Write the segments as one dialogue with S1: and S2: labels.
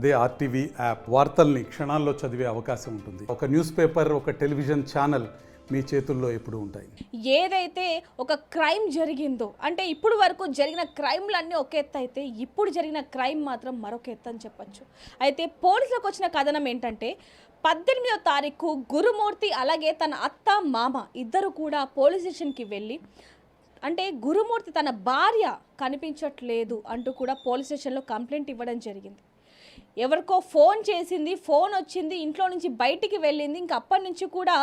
S1: అదే RTV app వార్తల్ని క్షణాల్లో చదివే అవకాశం ఉంటుంది. ఒక న్యూస్ పేపర్, ఒక టెలివిజన్ ఛానల్ మీ చేతుల్లో ఎప్పుడు ఉంటాయి.
S2: ఏదైతే ఒక క్రైమ్ జరిగిందో అంటే ఇప్పుడు వరకు జరిగిన క్రైమ్లన్నీ ఒక ఎత్తు అయితే ఇప్పుడు జరిగిన క్రైమ్ మాత్రం మరొక ఎత్తు అని చెప్పచ్చు. అయితే పోలీసులకు వచ్చిన కథనం ఏంటంటే 18వ తారీఖు గురుమూర్తి అలాగే తన అత్త మామ ఇద్దరు కూడా పోలీస్ స్టేషన్కి వెళ్ళి అంటే గురుమూర్తి తన భార్య కనిపించట్లేదు అంటూ కూడా పోలీస్ స్టేషన్లో కంప్లైంట్ ఇవ్వడం జరిగింది. ఎవరికో ఫోన్ చేసింది, ఫోన్ వచ్చింది, ఇంట్లో నుంచి బయటికి వెళ్ళింది, ఇంక అప్పటి నుంచి కూడా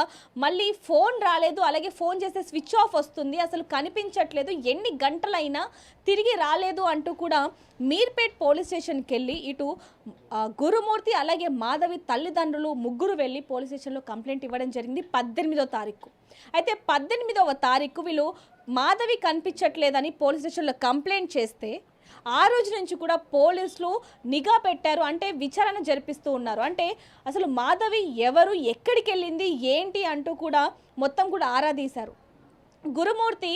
S2: మళ్ళీ ఫోన్ రాలేదు, అలాగే ఫోన్ చేస్తే స్విచ్ ఆఫ్ వస్తుంది, అసలు కనిపించట్లేదు, ఎన్ని గంటలైనా తిరిగి రాలేదు అంటూ కూడా మీర్పేట్ పోలీస్ స్టేషన్కి వెళ్ళి ఇటు గురుమూర్తి అలాగే మాధవి తల్లిదండ్రులు ముగ్గురు వెళ్ళి పోలీస్ స్టేషన్లో కంప్లైంట్ ఇవ్వడం జరిగింది 18వ తారీఖు. అయితే 18వ తారీఖు వీళ్ళు మాధవి కనిపించట్లేదని పోలీస్ స్టేషన్లో కంప్లైంట్ చేస్తే ఆ రోజు నుంచి కూడా పోలీసులు నిఘా పెట్టారు, అంటే విచారణ జరిపిస్తూ ఉన్నారు. అంటే అసలు మాధవి ఎవరు, ఎక్కడికి వెళ్ళింది, ఏంటి అంటూ కూడా మొత్తం కూడా ఆరా తీశారు. గురుమూర్తి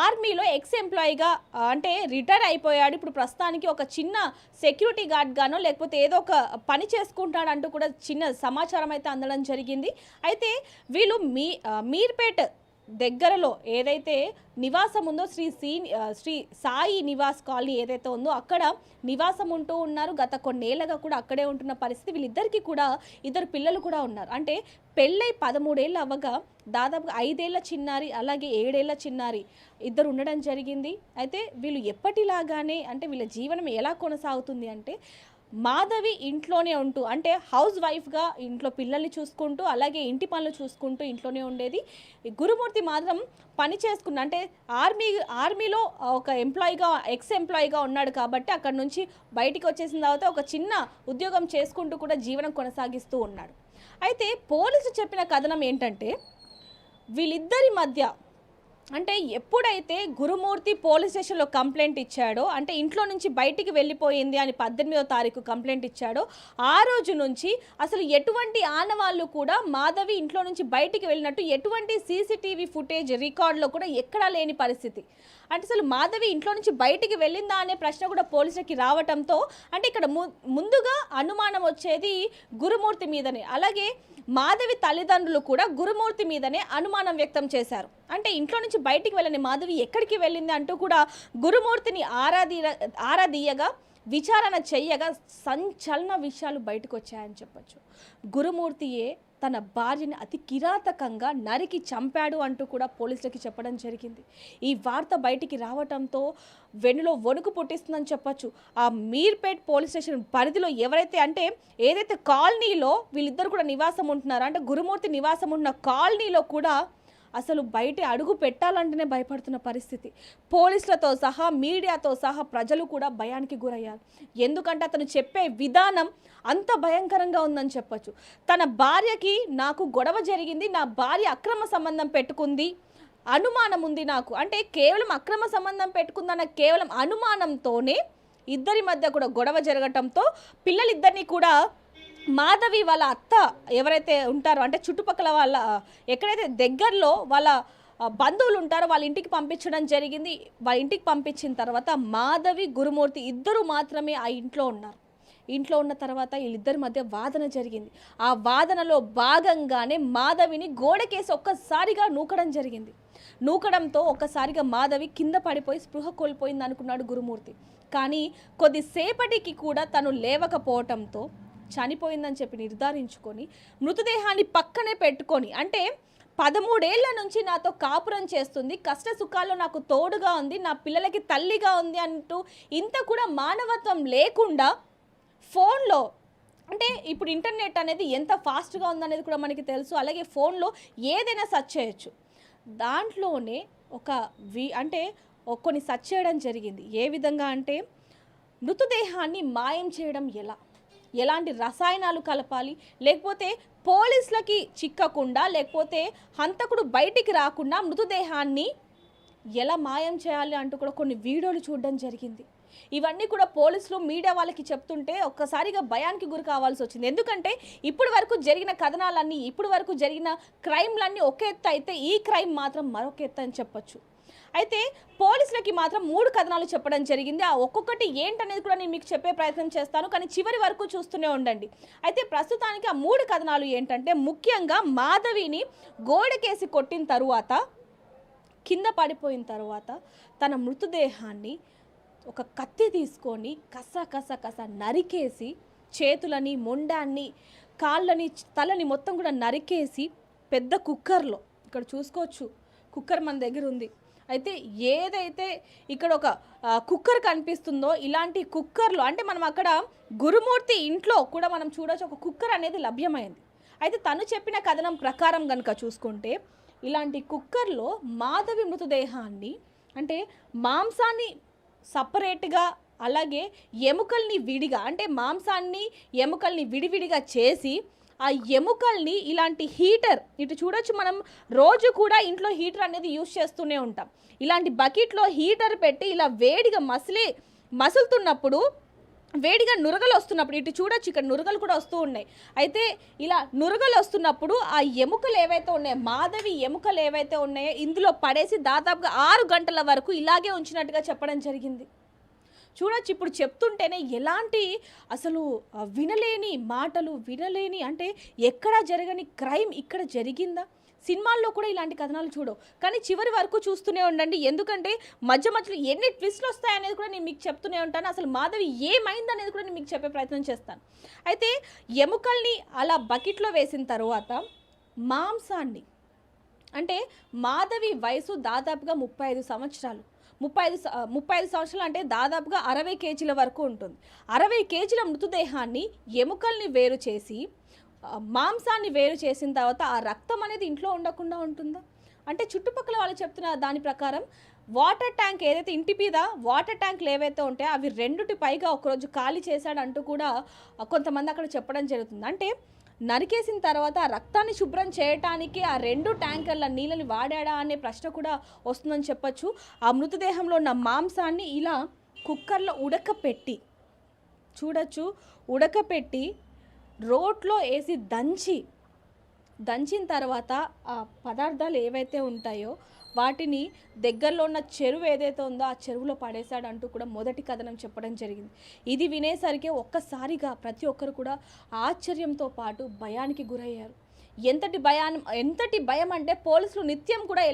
S2: ఆర్మీలో ఎక్స్ ఎంప్లాయీగా అంటే రిటైర్ అయిపోయాడు. ఇప్పుడు ప్రస్తుతానికి ఒక చిన్న సెక్యూరిటీ గార్డ్గానో లేకపోతే ఏదో ఒక పని చేసుకుంటాడు అంటూ కూడా చిన్న సమాచారం అయితే అందడం జరిగింది. అయితే వీళ్ళు మీర్పేట్ దగ్గరలో ఏదైతే నివాసం ఉందో శ్రీ సాయి నివాస్ కాలనీ ఏదైతే ఉందో అక్కడ నివాసం ఉంటూ ఉన్నారు. గత కొన్నేళ్లుగా కూడా అక్కడే ఉంటున్న పరిస్థితి. వీళ్ళిద్దరికీ కూడా ఇద్దరు పిల్లలు కూడా ఉన్నారు. అంటే పెళ్ళై 13 ఏళ్ళు అవ్వగా దాదాపుగా 5 ఏళ్ల చిన్నారి అలాగే 7 ఏళ్ల చిన్నారి ఇద్దరు ఉండడం జరిగింది. అయితే వీళ్ళు ఎప్పటిలాగానే అంటే వీళ్ళ జీవనం ఎలా కొనసాగుతుంది అంటే మాధవి ఇంట్లోనే ఉంటూ అంటే హౌస్ వైఫ్గా ఇంట్లో పిల్లల్ని చూసుకుంటూ అలాగే ఇంటి పనులు చూసుకుంటూ ఇంట్లోనే ఉండేది. గురుమూర్తి మాత్రం పని చేసుకున్న అంటే ఆర్మీలో ఒక ఎంప్లాయీగా ఎక్స్ ఎంప్లాయీగా ఉన్నాడు కాబట్టి అక్కడ నుంచి బయటికి వచ్చేసిన తర్వాత ఒక చిన్న ఉద్యోగం చేసుకుంటూ కూడా జీవనం కొనసాగిస్తూ ఉన్నాడు. అయితే పోలీసు చెప్పిన కథనం ఏంటంటే వీళ్ళిద్దరి మధ్య అంటే ఎప్పుడైతే గురుమూర్తి పోలీస్ స్టేషన్లో కంప్లైంట్ ఇచ్చాడో అంటే ఇంట్లో నుంచి బయటికి వెళ్ళిపోయింది అని 18వ తారీఖు కంప్లైంట్ ఇచ్చాడో ఆ రోజు నుంచి అసలు ఎటువంటి ఆనవాళ్ళు కూడా మాధవి ఇంట్లో నుంచి బయటికి వెళ్ళినట్టు ఎటువంటి సీసీటీవీ ఫుటేజ్ రికార్డులో కూడా ఎక్కడా లేని పరిస్థితి. అంటే అసలు మాధవి ఇంట్లో నుంచి బయటికి వెళ్ళిందా అనే ప్రశ్న కూడా పోలీసులకి రావటంతో అంటే ఇక్కడ ముందుగా అనుమానం వచ్చేది గురుమూర్తి మీదనే. అలాగే మాధవి తల్లిదండ్రులు కూడా గురుమూర్తి మీదనే అనుమానం వ్యక్తం చేశారు. అంటే ఇంట్లో నుంచి బయటికి వెళ్ళని మాధవి ఎక్కడికి వెళ్ళింది అంటూ కూడా గురుమూర్తిని ఆరాధీయగా విచారణ చెయ్యగా సంచలన విషయాలు బయటకు వచ్చాయని చెప్పచ్చు. గురుమూర్తియే తన భార్యని అతి కిరాతకంగా నరికి చంపాడు అంటూ కూడా పోలీసులకి చెప్పడం జరిగింది. ఈ వార్త బయటికి రావడంతో వెన్నులో వణుకు పుట్టిస్తుందని చెప్పచ్చు. ఆ మీర్పేట్ పోలీస్ స్టేషన్ పరిధిలో ఎవరైతే అంటే ఏదైతే కాలనీలో వీళ్ళిద్దరు కూడా నివాసం ఉంటున్నారో అంటే గురుమూర్తి నివాసం ఉన్న కాలనీలో కూడా అసలు బయట అడుగు పెట్టాలంటేనే భయపడుతున్న పరిస్థితి. పోలీసులతో సహా మీడియాతో సహా ప్రజలు కూడా భయానికి గురయ్యారు. ఎందుకంటే అతను చెప్పే విధానం అంత భయంకరంగా ఉందని చెప్పచ్చు. తన భార్యకి నాకు గొడవ జరిగింది, నా భార్య అక్రమ సంబంధం పెట్టుకుంది, అనుమానం ఉంది నాకు అంటే కేవలం అక్రమ సంబంధం పెట్టుకుందన్న కేవలం అనుమానంతోనే ఇద్దరి మధ్య కూడా గొడవ జరగటంతో పిల్లలిద్దరినీ కూడా మాధవి వాళ్ళ అత్త ఎవరైతే ఉంటారో అంటే చుట్టుపక్కల వాళ్ళ ఎక్కడైతే దగ్గరలో వాళ్ళ బంధువులు ఉంటారో వాళ్ళ ఇంటికి పంపించడం జరిగింది. వాళ్ళ ఇంటికి పంపించిన తర్వాత మాధవి గురుమూర్తి ఇద్దరు మాత్రమే ఆ ఇంట్లో ఉన్నారు. ఇంట్లో ఉన్న తర్వాత వీళ్ళిద్దరి మధ్య వాదన జరిగింది. ఆ వాదనలో భాగంగానే మాధవిని గోడకేసి ఒక్కసారిగా నూకడం జరిగింది. నూకడంతో ఒక్కసారిగా మాధవి కింద పడిపోయి స్పృహ కోల్పోయింది అనుకున్నాడు గురుమూర్తి. కానీ కొద్దిసేపటికి కూడా తను లేవకపోవటంతో చనిపోయిందని చెప్పి నిర్ధారించుకొని మృతదేహాన్ని పక్కనే పెట్టుకొని అంటే 13 ఏళ్ల నుంచి నాతో కాపురం చేస్తుంది, కష్ట సుఖాల్లో నాకు తోడుగా ఉంది, నా పిల్లలకి తల్లిగా ఉంది అంటూ ఇంత కూడా మానవత్వం లేకుండా ఫోన్లో అంటే ఇప్పుడు ఇంటర్నెట్ అనేది ఎంత ఫాస్ట్గా ఉందనేది కూడా మనకి తెలుసు. అలాగే ఫోన్లో ఏదైనా సెర్చ్ చేయొచ్చు. దాంట్లోనే అంటే కొన్ని సెర్చ్ చేయడం జరిగింది. ఏ విధంగా అంటే మృతదేహాన్ని మాయం చేయడం ఎలాంటి రసాయనాలు కలపాలి, లేకపోతే పోలీసులకి చిక్కకుండా లేకపోతే హంతకుడు బయటికి రాకుండా మృతదేహాన్ని ఎలా మాయం చేయాలి అంటూ కూడా కొన్ని వీడియోలు చూడడం జరిగింది. ఇవన్నీ కూడా పోలీసులు మీడియా వాళ్ళకి చెప్తుంటే ఒక్కసారిగా భయానికి గురి కావాల్సి వచ్చింది. ఎందుకంటే ఇప్పుడు వరకు జరిగిన కథనాలన్నీ ఇప్పుడు వరకు జరిగిన క్రైమ్లన్నీ ఒక ఎత్తు అయితే ఈ క్రైమ్ మాత్రం మరొక ఎత్తు అని చెప్పచ్చు. అయితే పోలీసులకి మాత్రం 3 కథనాలు చెప్పడం జరిగింది. ఆ ఒక్కొక్కటి ఏంటనేది కూడా నేను మీకు చెప్పే ప్రయత్నం చేస్తాను, కానీ చివరి వరకు చూస్తూనే ఉండండి. అయితే ప్రస్తుతానికి ఆ 3 కథనాలు ఏంటంటే, ముఖ్యంగా మాధవిని గోడకేసి కొట్టిన తరువాత, కింద పడిపోయిన తర్వాత తన మృతదేహాన్ని ఒక కత్తి తీసుకొని కస నరికేసి, చేతులని, మొండాన్ని, కాళ్ళని, తలని మొత్తం కూడా నరికేసి పెద్ద కుక్కర్లో, ఇక్కడ చూసుకోవచ్చు కుక్కర్ మన దగ్గర ఉంది. అయితే ఏదైతే ఇక్కడ ఒక కుక్కర్ కనిపిస్తుందో, ఇలాంటి కుక్కర్లో అంటే మనం అక్కడ గురుమూర్తి ఇంట్లో కూడా మనం చూడవచ్చు ఒక కుక్కర్ అనేది లభ్యమైంది. అయితే తను చెప్పిన కథనం ప్రకారం కనుక చూసుకుంటే, ఇలాంటి కుక్కర్లో మాధవి మృతదేహాన్ని అంటే మాంసాన్ని సపరేట్గా, అలాగే ఎముకల్ని విడిగా, అంటే మాంసాన్ని ఎముకల్ని విడివిడిగా చేసి, ఆ ఎముకల్ని ఇలాంటి హీటర్, ఇటు చూడొచ్చు మనం రోజు కూడా ఇంట్లో హీటర్ అనేది యూజ్ చేస్తూనే ఉంటాం. ఇలాంటి బకెట్లో హీటర్ పెట్టి ఇలా వేడిగా మసులుతున్నప్పుడు, వేడిగా నురగలు వస్తున్నప్పుడు, ఇటు చూడొచ్చు ఇక్కడ నురగలు కూడా వస్తూ ఉన్నాయి. అయితే ఇలా నురగలు వస్తున్నప్పుడు ఆ ఎముకలు ఏవైతే ఉన్నాయో, మాధవి ఎముకలు ఏవైతే ఉన్నాయో ఇందులో పడేసి దాదాపుగా 6 గంటల వరకు ఇలాగే ఉంచినట్టుగా చెప్పడం జరిగింది. చూడొచ్చు ఇప్పుడు చెప్తుంటేనే ఎలాంటి అసలు వినలేని మాటలు, వినలేని, అంటే ఎక్కడా జరగని క్రైమ్ ఇక్కడ జరిగిందా? సినిమాల్లో కూడా ఇలాంటి కథనాలు చూడవు, కానీ చివరి వరకు చూస్తూనే ఉండండి. ఎందుకంటే మధ్యలో ఎన్ని ట్విస్ట్లు వస్తాయనేది కూడా నేను మీకు చెప్తూనే ఉంటాను. అసలు మాధవి ఏమైంది అనేది కూడా నేను మీకు చెప్పే ప్రయత్నం చేస్తాను. అయితే ఎముకల్ని అలా బకెట్లో వేసిన తర్వాత మాంసాన్ని, అంటే మాధవి వయసు దాదాపుగా 35 సంవత్సరాలు. 35 సంవత్సరాలు అంటే దాదాపుగా 60 కేజీల వరకు ఉంటుంది. 60 కేజీల మృతదేహాన్ని ఎముకల్ని వేరు చేసి, మాంసాన్ని వేరు చేసిన తర్వాత ఆ రక్తం అనేది ఇంట్లో ఉండకుండా ఉంటుందా? అంటే చుట్టుపక్కల వాళ్ళు చెప్తున్న దాని ప్రకారం వాటర్ ట్యాంక్ ఏదైతే, ఇంటి మీద వాటర్ ట్యాంకులు ఏవైతే ఉంటాయో అవి 2టి పైగా ఒకరోజు ఖాళీ చేశాడంటూ కూడా కొంతమంది అక్కడ చెప్పడం జరుగుతుంది. అంటే నరికేసిన తర్వాత ఆ రక్తాన్ని శుభ్రం చేయటానికి ఆ 2 ట్యాంకర్ల నీళ్ళని వాడాడా అనే ప్రశ్న కూడా వస్తుందని చెప్పచ్చు. ఆ మృతదేహంలో ఉన్న మాంసాన్ని ఇలా కుక్కర్లో ఉడకపెట్టి, చూడొచ్చు ఉడకపెట్టి రోట్లో వేసి దంచిన తర్వాత ఆ పదార్థాలు ఏవైతే ఉంటాయో వాటిని దగ్గరలో ఉన్న చెరువు ఏదైతే ఉందో ఆ చెరువులో పడేశాడంటూ కూడా మొదటి కథనం చెప్పడం జరిగింది. ఇది వినేసరికి ఒక్కసారిగా ప్రతి ఒక్కరు కూడా ఆశ్చర్యంతో పాటు భయానికి గురయ్యారు. ఎంతటి భయం అంటే, పోలీసులు నిత్యం కూడా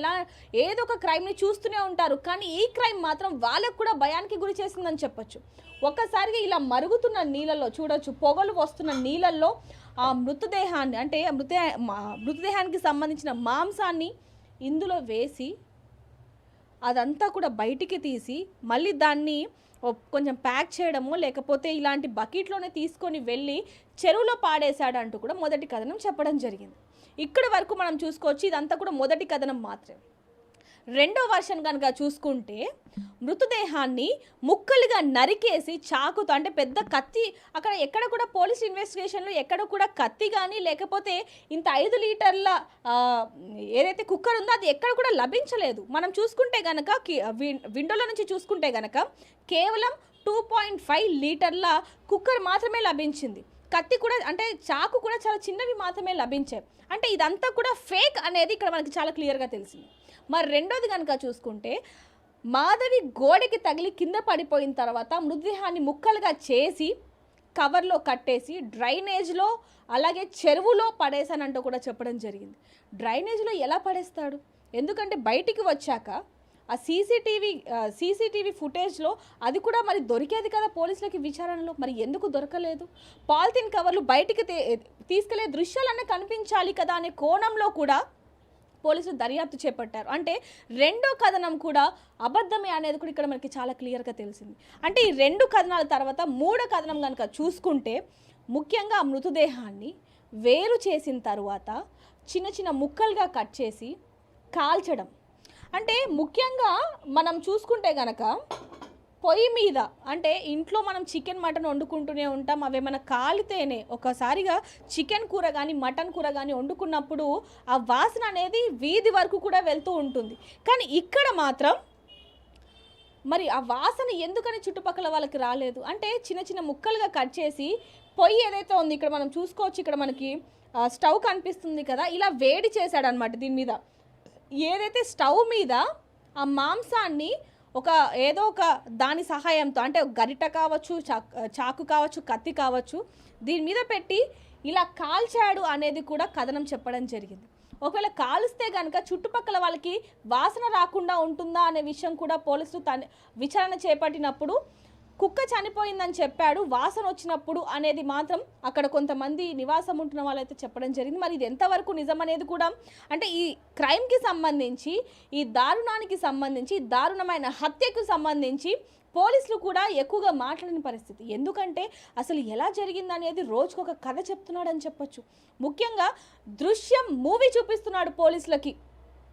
S2: ఏదో ఒక క్రైమ్ని చూస్తూనే ఉంటారు, కానీ ఈ క్రైమ్ మాత్రం వాళ్ళకు కూడా భయానికి గురి చేసిందని చెప్పొచ్చు. ఒక్కసారిగా ఇలా మరుగుతున్న నీళ్ళల్లో చూడొచ్చు, పొగలు వస్తున్న నీళ్ళల్లో ఆ మృతదేహాన్ని, అంటే మృతదేహానికి సంబంధించిన మాంసాన్ని ఇందులో వేసి అదంతా కూడా బయటికి తీసి మళ్ళీ దాన్ని కొంచెం ప్యాక్ చేయడము, లేకపోతే ఇలాంటి బకెట్లోనే తీసుకొని వెళ్ళి చెరువులో పాడేశాడంటూ కూడా మొదటి కథనం చెప్పడం జరిగింది. ఇక్కడి వరకు మనం చూసుకోవచ్చు, ఇదంతా కూడా మొదటి కథనం మాత్రమే. రెండో వర్షన్ కనుక చూసుకుంటే, మృతదేహాన్ని ముక్కలుగా నరికేసి చాకుతో, అంటే పెద్ద కత్తి, అక్కడ ఎక్కడ కూడా పోలీస్ ఇన్వెస్టిగేషన్లో ఎక్కడ కూడా కత్తి కానీ లేకపోతే ఇంత 5 లీటర్ల ఏదైతే కుక్కర్ ఉందో అది ఎక్కడ కూడా లభించలేదు. మనం చూసుకుంటే కనుక విండోలో నుంచి చూసుకుంటే కనుక కేవలం 2.5 లీటర్ల కుక్కర్ మాత్రమే లభించింది. కత్తి కూడా, అంటే చాకు కూడా చాలా చిన్నవి మాత్రమే లభించాయి. అంటే ఇదంతా కూడా ఫేక్ అనేది ఇక్కడ మనకి చాలా క్లియర్గా తెలిసింది. మరి రెండోది కనుక చూసుకుంటే, మాధవి గోడకి తగిలి కింద పడిపోయిన తర్వాత మృతదేహాన్ని ముక్కలుగా చేసి కవర్లో కట్టేసి డ్రైనేజ్లో, అలాగే చెరువులో పడేశానంటూ కూడా చెప్పడం జరిగింది. డ్రైనేజ్లో ఎలా పడేస్తాడు? ఎందుకంటే బయటికి వచ్చాక ఆ సీసీటీవీ ఫుటేజ్లో అది కూడా మరి దొరికేది కదా పోలీసులకి విచారణలో, మరి ఎందుకు దొరకలేదు? పాలిథిన్ కవర్లు బయటికి తీసుకెళ్లే దృశ్యాలన్నీ కనిపించాలి కదా అనే కోణంలో కూడా పోలీసులు దర్యాప్తు చేపట్టారు. అంటే రెండో కథనం కూడా అబద్ధమే అనేది కూడా ఇక్కడ మనకి చాలా క్లియర్గా తెలిసింది. అంటే ఈ 2 కథనాల తర్వాత మూడో కథనం కనుక చూసుకుంటే, ముఖ్యంగా ఆ మృతదేహాన్ని వేరు చేసిన తర్వాత చిన్న చిన్న ముక్కలుగా కట్ చేసి కాల్చడం. అంటే ముఖ్యంగా మనం చూసుకుంటే గనక పొయ్యి మీద, అంటే ఇంట్లో మనం చికెన్ మటన్ వండుకుంటూనే ఉంటాం, అవేమైనా కాలితేనే, ఒకసారిగా చికెన్ కూర కానీ మటన్ కూర కానీ వండుకున్నప్పుడు ఆ వాసన అనేది వీధి వరకు కూడా వెళ్తూ ఉంటుంది. కానీ ఇక్కడ మాత్రం మరి ఆ వాసన ఎందుకని చుట్టుపక్కల వాళ్ళకి రాలేదు? అంటే చిన్న చిన్న ముక్కలుగా కట్ చేసి పొయ్యి ఏదైతే ఉంది, ఇక్కడ మనం చూసుకోవచ్చు, ఇక్కడ మనకి స్టవ్ కనిపిస్తుంది కదా, ఇలా వేడి చేశాడనమాట. దీని మీద ఏదైతే స్టవ్ మీద ఆ మాంసాన్ని ఏదో ఒక దాని సహాయంతో అంటే గరిట కావచ్చు, చాకు కావచ్చు, కత్తి కావచ్చు, దీని మీద పెట్టి ఇలా కాల్చాడు అనేది కూడా కథనం చెప్పడం జరిగింది. ఒకవేళ కాలుస్తే కనుక చుట్టుపక్కల వాళ్ళకి వాసన రాకుండా ఉంటుందా అనే విషయం కూడా పోలీసులు విచారణ చేపట్టినప్పుడు కుక్క చనిపోయిందని చెప్పాడు, వాసన వచ్చినప్పుడు అనేది మాత్రం అక్కడ కొంతమంది నివాసం ఉంటున్న వాళ్ళైతే చెప్పడం జరిగింది. మరి ఇది ఎంతవరకు నిజం అనేది కూడా, అంటే ఈ క్రైమ్కి సంబంధించి, ఈ దారుణానికి సంబంధించి, దారుణమైన హత్యకు సంబంధించి పోలీసులు కూడా ఎక్కువగా మాట్లాడిన పరిస్థితి. ఎందుకంటే అసలు ఎలా జరిగిందనేది రోజుకొక కథ చెప్తున్నాడని చెప్పొచ్చు. ముఖ్యంగా దృశ్యం మూవీ చూపిస్తున్నాడు పోలీసులకి.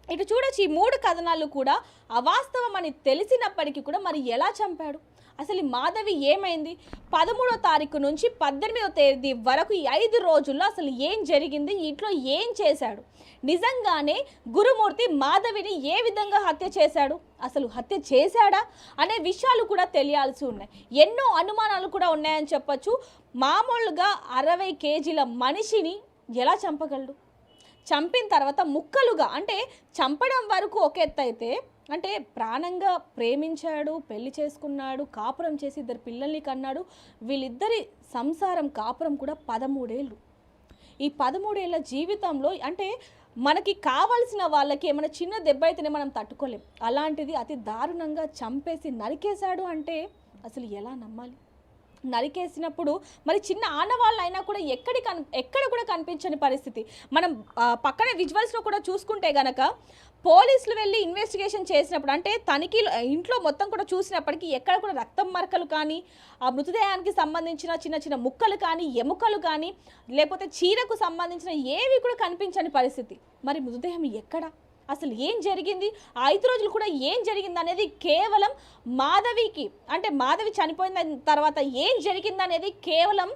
S2: ఇటు చూడొచ్చు, ఈ 3 కథనాలు కూడా అవాస్తవం అని తెలిసినప్పటికీ కూడా మరి ఎలా చంపాడు, అసలు ఈ మాధవి ఏమైంది, 13వ తారీఖు నుంచి 18వ తేదీ వరకు ఈ 5 రోజుల్లో అసలు ఏం జరిగింది, ఇంట్లో ఏం చేశాడు, నిజంగానే గురుమూర్తి మాధవిని ఏ విధంగా హత్య చేశాడు, అసలు హత్య చేశాడా అనే విషయాలు కూడా తెలియాల్సి ఉన్నాయి. ఎన్నో అనుమానాలు కూడా ఉన్నాయని చెప్పొచ్చు. మామూలుగా 60 కేజీల మనిషిని ఎలా చంపగలడు, చంపిన తర్వాత ముక్కలుగా, అంటే చంపడం వరకు ఒక ఎత్తు అయితే, అంటే ప్రాణంగా ప్రేమించాడు, పెళ్లి చేసుకున్నాడు, కాపురం చేసి 2 పిల్లల్ని కన్నాడు. వీళ్ళిద్దరి సంసారం కాపురం కూడా 13 ఏళ్ళు. ఈ 13 ఏళ్ళ జీవితంలో అంటే మనకి కావాల్సిన వాళ్ళకి ఏమైనా చిన్న దెబ్బ అయితేనే మనం తట్టుకోలేం, అలాంటిది అతి దారుణంగా చంపేసి నరికేశాడు అంటే అసలు ఎలా నమ్మాలి? నరికేసినప్పుడు మరి చిన్న ఆనవాళ్ళు అయినా కూడా ఎక్కడ కూడా కనిపించని పరిస్థితి. మనం పక్కన విజువల్స్లో కూడా చూసుకుంటే గనక పోలీసులు వెళ్ళి ఇన్వెస్టిగేషన్ చేసినప్పుడు, అంటే తనిఖీలు ఇంట్లో మొత్తం కూడా చూసినప్పటికీ ఎక్కడ కూడా రక్తం మరకలు కానీ, ఆ మృతదేహానికి సంబంధించిన చిన్న చిన్న ముక్కలు కానీ, ఎముకలు కానీ, లేకపోతే చీరకు సంబంధించిన ఏవి కూడా కనిపించని పరిస్థితి. మరి మృతదేహం ఎక్కడ, అసలు ఏం జరిగింది, 5 రోజులు కూడా ఏం జరిగింది అనేది కేవలం మాధవికి, అంటే మాధవి చనిపోయిన తర్వాత ఏం జరిగింది అనేది కేవలం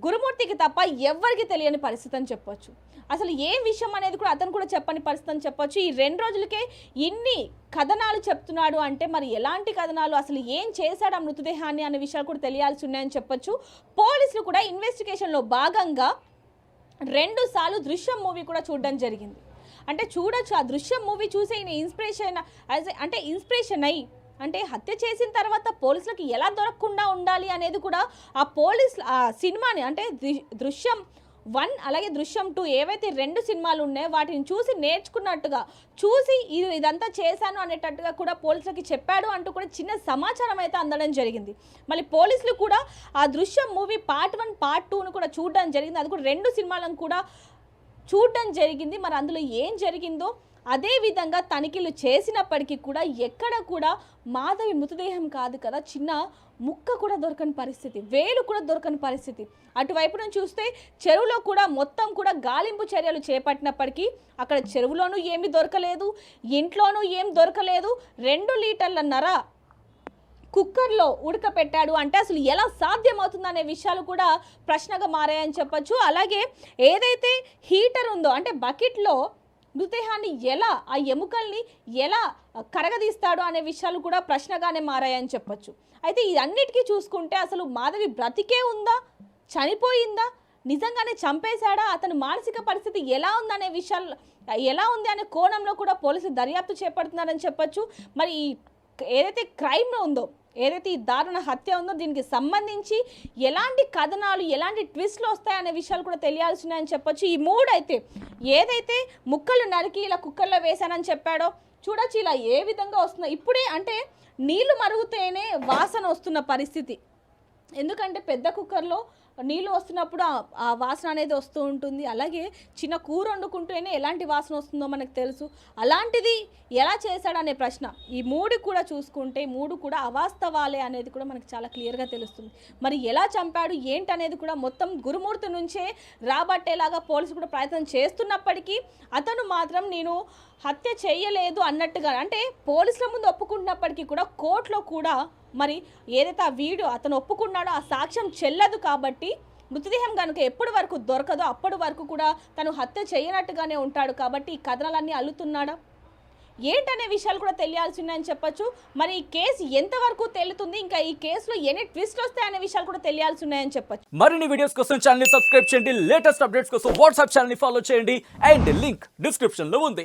S2: గురుమూర్తికి తప్ప ఎవ్వరికి తెలియని పరిస్థితి అని చెప్పొచ్చు. అసలు ఏ విషయం అనేది కూడా అతను కూడా చెప్పని పరిస్థితి అని చెప్పొచ్చు. ఈ 2 రోజులకే ఇన్ని కథనాలు చెప్తున్నాడు అంటే మరి ఎలాంటి కథనాలు, అసలు ఏం చేశాడు ఆ మృతదేహాన్ని అనే విషయాలు కూడా తెలియాల్సి ఉన్నాయని చెప్పొచ్చు. పోలీసులు కూడా ఇన్వెస్టిగేషన్లో భాగంగా 2 సార్లు దృశ్యం మూవీ కూడా చూడడం జరిగింది. అంటే చూడొచ్చు, ఆ దృశ్యం మూవీ చూసి ఈయన ఇన్స్పిరేషన్ అయ్యి, అంటే హత్య చేసిన తర్వాత పోలీసులకి ఎలా దొరకకుండా ఉండాలి అనేది కూడా ఆ సినిమాని, అంటే దృశ్యం 1 అలాగే దృశ్యం 2 ఏవైతే 2 సినిమాలు ఉన్నాయో వాటిని చూసి నేర్చుకున్నట్టుగా, చూసి ఇదంతా చేశాను అనేటట్టుగా కూడా పోలీసులకి చెప్పాడు అంటూ కూడా చిన్న సమాచారం అయితే అందడం జరిగింది. మళ్ళీ పోలీసులు కూడా ఆ దృశ్యం మూవీ పార్ట్ 1 పార్ట్ 2ను కూడా చూడడం జరిగింది. అది కూడా 2 సినిమాలను కూడా చూడడం జరిగింది. మరి అందులో ఏం జరిగిందో అదే విధంగా తనిఖీలు చేసినప్పటికీ కూడా ఎక్కడ కూడా మాధవి మృతదేహం కాదు కదా, చిన్న ముక్క కూడా దొరకని పరిస్థితి, వేలు కూడా దొరకని పరిస్థితి. అటువైపు నుంచి చూస్తే చెరువులో కూడా మొత్తం కూడా గాలింపు చర్యలు చేపట్టినప్పటికీ అక్కడ చెరువులోనూ ఏమీ దొరకలేదు, ఇంట్లోనూ ఏం దొరకలేదు. 2 లీటర్ల నర కుక్కర్లో ఉడకపెట్టాడు అంటే అసలు ఎలా సాధ్యమవుతుందనే విషయాలు కూడా ప్రశ్నగా మారాయని చెప్పొచ్చు. అలాగే ఏదైతే హీటర్ ఉందో, అంటే బకెట్లో మృతదేహాన్ని ఎలా, ఆ ఎముకల్ని ఎలా కరగదీస్తాడు అనే విషయాలు కూడా ప్రశ్నగానే మారాయని చెప్పొచ్చు. అయితే ఇవన్నిటికీ చూసుకుంటే అసలు మాధవి బ్రతికే ఉందా, చనిపోయిందా, నిజంగానే చంపేశాడా, అతను మానసిక పరిస్థితి ఎలా ఉందనే విషయాలు, ఎలా ఉంది అనే కోణంలో కూడా పోలీసులు దర్యాప్తు చేపడుతున్నారని చెప్పొచ్చు. మరి ఏదైతే క్రైమ్ ఉందో, ఏదైతే ఈ దారుణ హత్య ఉందో, దీనికి సంబంధించి ఎలాంటి కథనాలు, ఎలాంటి ట్విస్ట్లు వస్తాయనే విషయాలు కూడా తెలియాల్సి ఉన్నాయని చెప్పొచ్చు. ఈ 3 అయితే ఏదైతే ముక్కలు నరికి ఇలా కుక్కర్లో వేశానని చెప్పాడో చూడొచ్చు, ఇలా ఏ విధంగా వస్తుందో. ఇప్పుడే అంటే నీళ్లు మరుగుతేనే వాసన వస్తున్న పరిస్థితి. ఎందుకంటే పెద్ద కుక్కర్లో నీళ్ళు వస్తున్నప్పుడు ఆ వాసన అనేది వస్తూ ఉంటుంది. అలాగే చిన్న కూర వండుకుంటేనే ఎలాంటి వాసన వస్తుందో మనకు తెలుసు. అలాంటిది ఎలా చేశాడనే ప్రశ్న, ఈ 3 కూడా చూసుకుంటే 3 కూడా అవాస్తవాలే అనేది కూడా మనకు చాలా క్లియర్గా తెలుస్తుంది. మరి ఎలా చంపాడు ఏంటనేది కూడా మొత్తం గురుమూర్తి నుంచే రాబట్టేలాగా పోలీసులు కూడా ప్రయత్నం చేస్తున్నప్పటికీ అతను మాత్రం నేను హత్య చేయలేదు అన్నట్టుగా, అంటే పోలీసుల ముందు ఒప్పుకుంటున్నప్పటికీ కూడా కోర్టులో కూడా మరి ఏదైతే ఆ వీడియో అతను ఒప్పుకున్నాడో ఆ సాక్ష్యం చెల్లదు. కాబట్టి మృతదేహం కనుక ఎప్పటి వరకు దొరకదో అప్పటి వరకు కూడా తను హత్య చేయనట్టుగానే ఉంటాడు. కాబట్టి ఈ కథనాలన్నీ అల్లుతున్నాడా ఏంటనే విషయాలు కూడా తెలియాల్సి ఉన్నాయని చెప్పొచ్చు. మరి ఈ కేసు ఎంతవరకు తెలుతుంది, ఇంకా ఈ కేసులో ఎన్ని ట్విస్ట్ వస్తాయనే విషయాలు కూడా తెలియాల్సి ఉన్నాయని చెప్పొచ్చు.
S3: మరిన్ని వీడియోస్ కోసం ఛానల్ ని సబ్స్క్రైబ్ చేయండి, లేటెస్ట్ అప్డేట్స్ కోసం వాట్సాప్ ఛానల్ ని ఫాలో చేయండి, అండ్ లింక్ డిస్క్రిప్షన్ లో ఉంది.